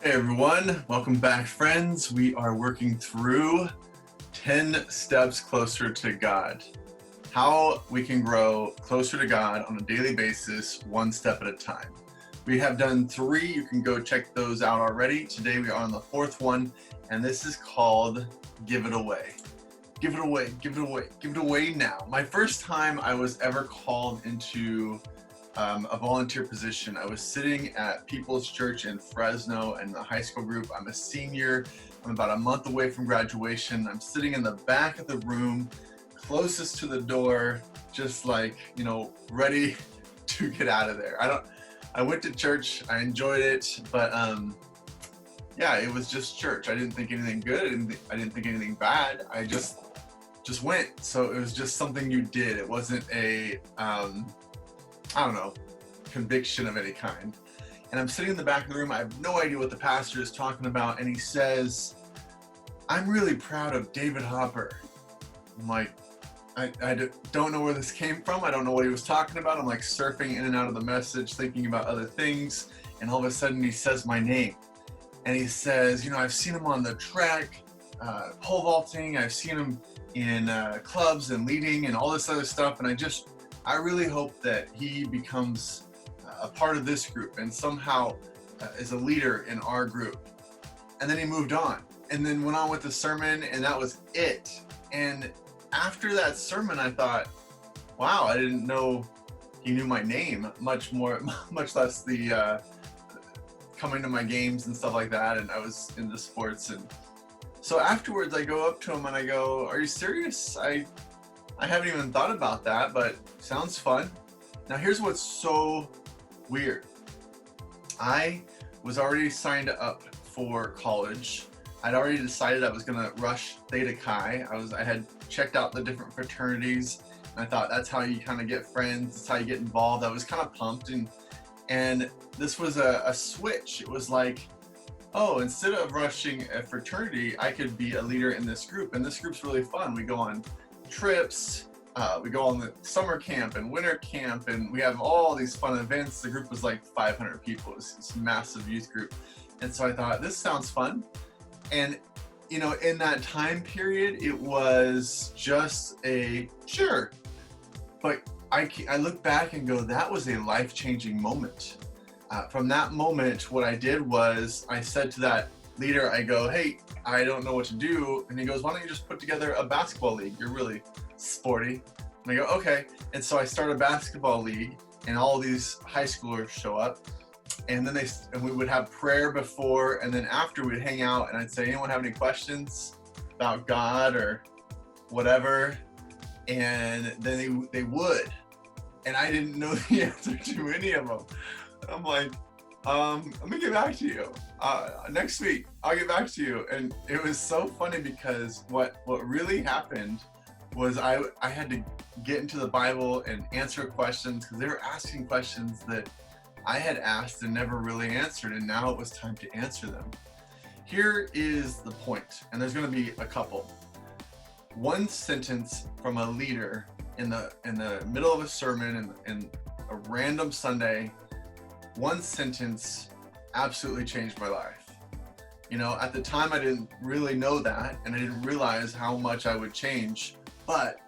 Hey everyone, welcome back friends. We are working through 10 steps closer to God. How we can grow closer to God on a daily basis, one step at a time. We have done 3, you can go check those out already. Today we are on the 4th one, and this is called Give It Away. Give it away, give it away, give it away now. My first time I was ever called into a volunteer position. I was sitting at People's Church in Fresno in the high school group. I'm a senior. I'm about a month away from graduation. I'm sitting in the back of the room, closest to the door, just like, ready to get out of there. I went to church. I enjoyed it, but yeah, it was just church. I didn't think anything good. I didn't think anything bad. I just went. So it was just something you did. It wasn't a conviction of any kind. And I'm sitting in the back of the room. I have no idea what the pastor is talking about. And he says, "I'm really proud of David Hopper." I'm like, I don't know where this came from. I don't know what he was talking about. I'm like surfing in and out of the message, thinking about other things. And all of a sudden he says my name. And he says, I've seen him on the track, pole vaulting. I've seen him in clubs and leading and all this other stuff. And I really hope that he becomes a part of this group and somehow is a leader in our group. And then he moved on and then went on with the sermon, and that was it. And after that sermon, I thought, wow, I didn't know he knew my name, much less the coming to my games and stuff like that. And I was into sports. And so afterwards I go up to him and I go, "Are you serious? I haven't even thought about that, but sounds fun." Now here's what's so weird. I was already signed up for college. I'd already decided I was gonna rush Theta Chi. I had checked out the different fraternities, and I thought that's how you kind of get friends, that's how you get involved. I was kind of pumped, and this was a switch. It was like, oh, instead of rushing a fraternity, I could be a leader in this group, and this group's really fun. We go on trips, we go on the summer camp and winter camp, and we have all these fun events. The group was like 500 people. It was this massive youth group. And so I thought, this sounds fun. And in that time period, it was just a sure. But I look back and go, that was a life-changing moment. From that moment, what I did was I said to that leader, I go, "Hey, I don't know what to do." And he goes, "Why don't you just put together a basketball league? You're really sporty." And I go, "Okay." And so I start a basketball league, and all these high schoolers show up, and then we would have prayer before, and then after we'd hang out, and I'd say, "Anyone have any questions about God or whatever?" And then they would, and I didn't know the answer to any of them. I'm like, "I'm gonna get back to you next week. I'll get back to you." And it was so funny because what really happened was I had to get into the Bible and answer questions, because they were asking questions that I had asked and never really answered, and now it was time to answer them. Here is the point, and there's going to be a couple. One sentence from a leader in the middle of a sermon in a random Sunday. One sentence absolutely changed my life. At the time I didn't really know that, and I didn't realize how much I would change, but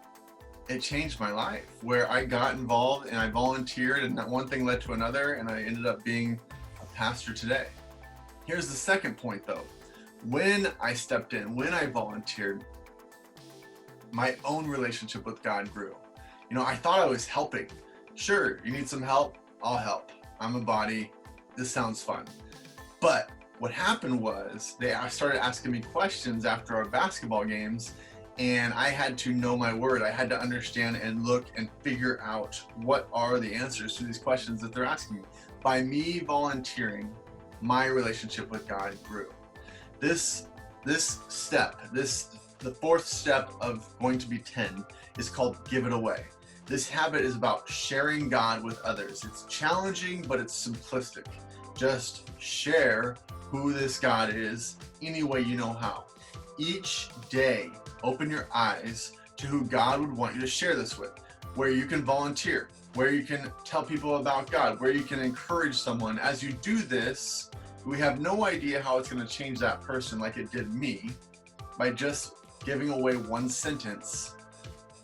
it changed my life, where I got involved and I volunteered, and that one thing led to another, and I ended up being a pastor today. Here's the second point though. When I stepped in, when I volunteered, my own relationship with God grew. I thought I was helping. Sure, you need some help? I'll help. I'm a body. This sounds fun. But what happened was they started asking me questions after our basketball games, and I had to know my word. I had to understand and look and figure out what are the answers to these questions that they're asking me. By me volunteering, my relationship with God grew. This step, the 4th step of going to be 10, is called Give It Away. This habit is about sharing God with others. It's challenging, but it's simplistic. Just share who this God is any way you know how. Each day, open your eyes to who God would want you to share this with, where you can volunteer, where you can tell people about God, where you can encourage someone. As you do this, We have no idea how it's going to change that person like it did me by just giving away one sentence.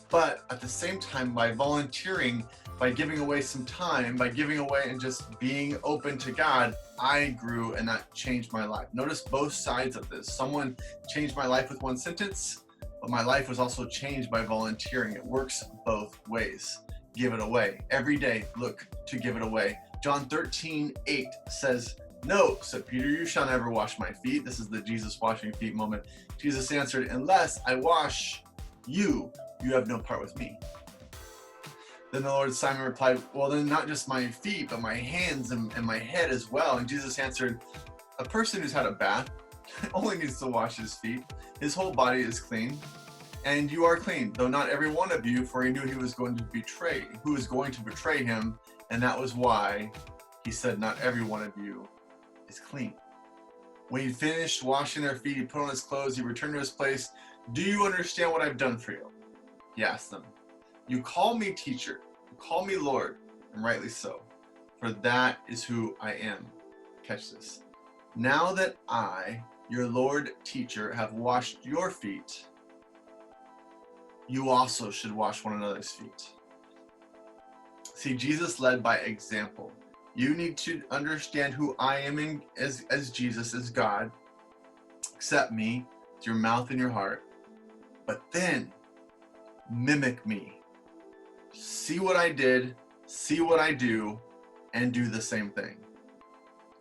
But at the same time, by volunteering, by giving away some time, by giving away and just being open to God, I grew and that changed my life. Notice both sides of this. Someone changed my life with one sentence, but my life was also changed by volunteering. It works both ways. Give it away. Every day, look to give it away. John 13:8 says, "No," said Peter, "you shall never wash my feet." This is the Jesus washing feet moment. Jesus answered, "Unless I wash you, you have no part with me." Then the Lord Simon replied, "Well, then not just my feet, but my hands and my head as well." And Jesus answered, "A person who's had a bath only needs to wash his feet. His whole body is clean. And you are clean, though not every one of you, for he knew who was going to betray him. And that was why he said, not every one of you is clean." When he finished washing their feet, he put on his clothes, he returned to his place. "Do you understand what I've done for you?" He asked them. "You call me teacher, you call me Lord, and rightly so, for that is who I am." Catch this. "Now that I, your Lord teacher, have washed your feet, you also should wash one another's feet." See, Jesus led by example. You need to understand who I am as Jesus, as God. Accept me with your mouth and your heart, but then mimic me. See what I did, see what I do, and do the same thing.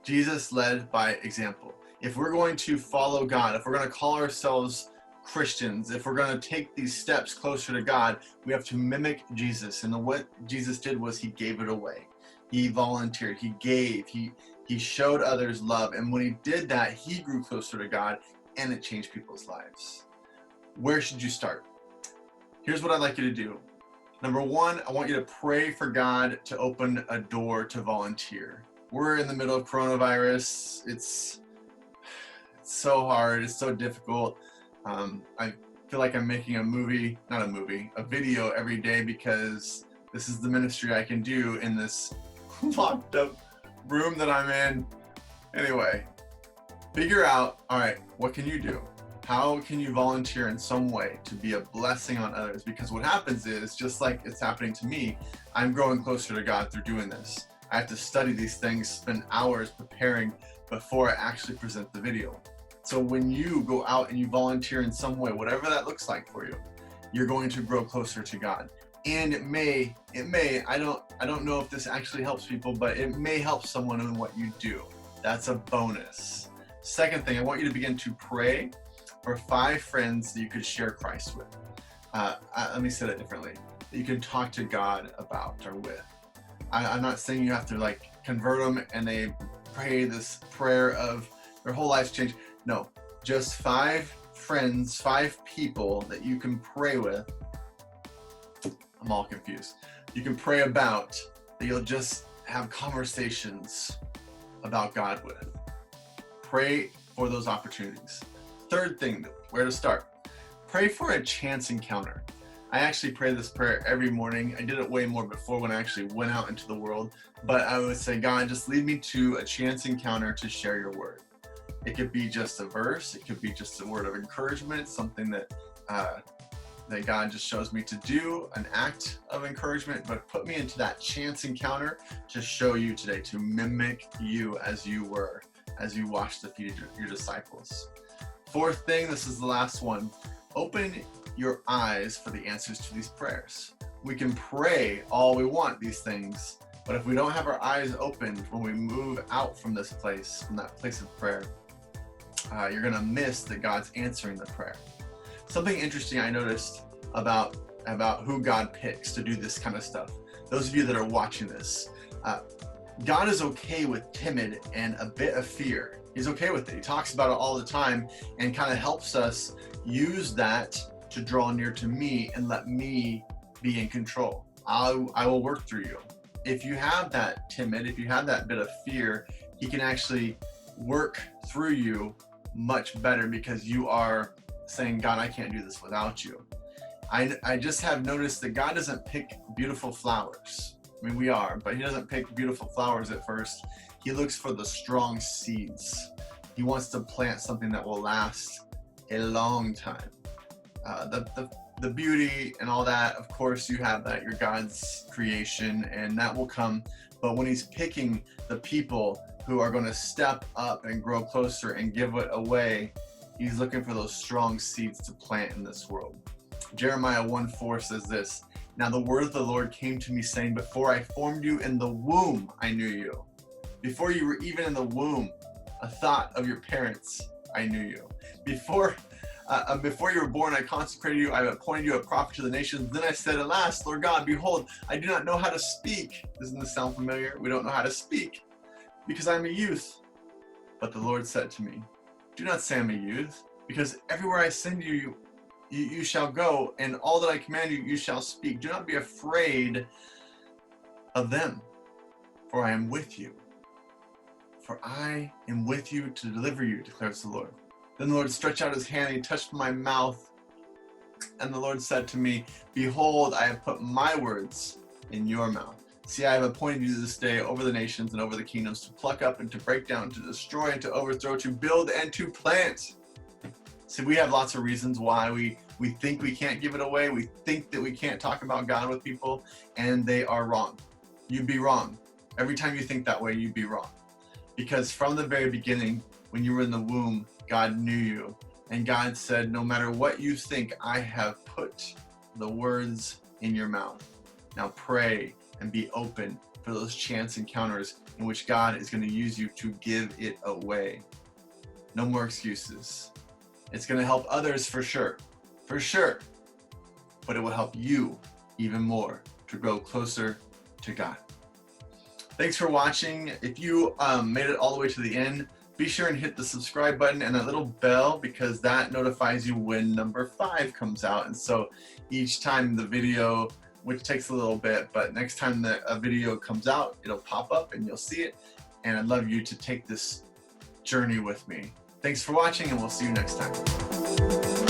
Jesus led by example. If we're going to follow God, if we're going to call ourselves Christians, if we're going to take these steps closer to God, we have to mimic Jesus. And what Jesus did was he gave it away. He volunteered, he gave, he showed others love. And when he did that, he grew closer to God and it changed people's lives. Where should you start? Here's what I'd like you to do. Number one, I want you to pray for God to open a door to volunteer. We're in the middle of coronavirus. It's so hard, it's so difficult. I feel like I'm making a video every day because this is the ministry I can do in this locked up room that I'm in. Anyway, figure out, all right, what can you do? How can you volunteer in some way to be a blessing on others? Because what happens is, just like it's happening to me, I'm growing closer to God through doing this. I have to study these things, spend hours preparing before I actually present the video. So when you go out and you volunteer in some way, whatever that looks like for you, you're going to grow closer to God. And it may, I don't know if this actually helps people, but it may help someone in what you do. That's a bonus. Second thing, I want you to begin to pray for 5 friends that you could share Christ with. Let me say that differently. That you can talk to God about or with. I'm not saying you have to convert them and they pray this prayer of their whole life's changed. No, just 5 friends, 5 people that you can pray with. I'm all confused. You can pray about, that you'll just have conversations about God with. Pray for those opportunities. Third thing, where to start. Pray for a chance encounter. I actually pray this prayer every morning. I did it way more before when I actually went out into the world, but I would say, God, just lead me to a chance encounter to share your word. It could be just a verse. It could be just a word of encouragement, something that God just shows me to do, an act of encouragement, but put me into that chance encounter to show you today, to mimic you as you were, as you washed the feet of your disciples. Fourth thing, this is the last one. Open your eyes for the answers to these prayers. We can pray all we want these things, but if we don't have our eyes opened when we move out from this place, from that place of prayer, you're gonna miss that God's answering the prayer. Something interesting I noticed about who God picks to do this kind of stuff. Those of you that are watching this, God is okay with timid and a bit of fear. He's okay with it. He talks about it all the time and kind of helps us use that to draw near to me and let me be in control. I will work through you. If you have that timid, if you have that bit of fear, he can actually work through you much better because you are saying, God, I can't do this without you. I just have noticed that God doesn't pick beautiful flowers. I mean, we are, but he doesn't pick beautiful flowers at first. He looks for the strong seeds. He wants to plant something that will last a long time. The beauty and all that, of course, you have that. You're God's creation, and that will come. But when he's picking the people who are going to step up and grow closer and give it away, he's looking for those strong seeds to plant in this world. Jeremiah 1:4 says this, "Now the word of the Lord came to me saying, before I formed you in the womb, I knew you. Before you were even in the womb, a thought of your parents, I knew you. Before you were born, I consecrated you. I appointed you a prophet to the nations. Then I said, alas, Lord God, behold, I do not know how to speak." Doesn't this sound familiar? We don't know how to speak because I'm a youth. But the Lord said to me, "Do not say I'm a youth, because everywhere I send you, you shall go, and all that I command you, you shall speak. Do not be afraid of them, for I am with you. For I am with you to deliver you, declares the Lord." Then the Lord stretched out his hand, and he touched my mouth. And the Lord said to me, "Behold, I have put my words in your mouth. See, I have appointed you this day over the nations and over the kingdoms, to pluck up and to break down, to destroy and to overthrow, to build and to plant." See, we have lots of reasons why we think we can't give it away. We think that we can't talk about God with people, and they are wrong. You'd be wrong. Every time you think that way, you'd be wrong. Because from the very beginning, when you were in the womb, God knew you. And God said, no matter what you think, I have put the words in your mouth. Now pray and be open for those chance encounters in which God is going to use you to give it away. No more excuses. It's going to help others for sure, but it will help you even more to grow closer to God. Thanks for watching. If you made it all the way to the end, be sure and hit the subscribe button and that little bell, because that notifies you when number 5 comes out. And so each time the video, which takes a little bit, but next time a video comes out, it'll pop up and you'll see it. And I'd love you to take this journey with me. Thanks for watching, and we'll see you next time.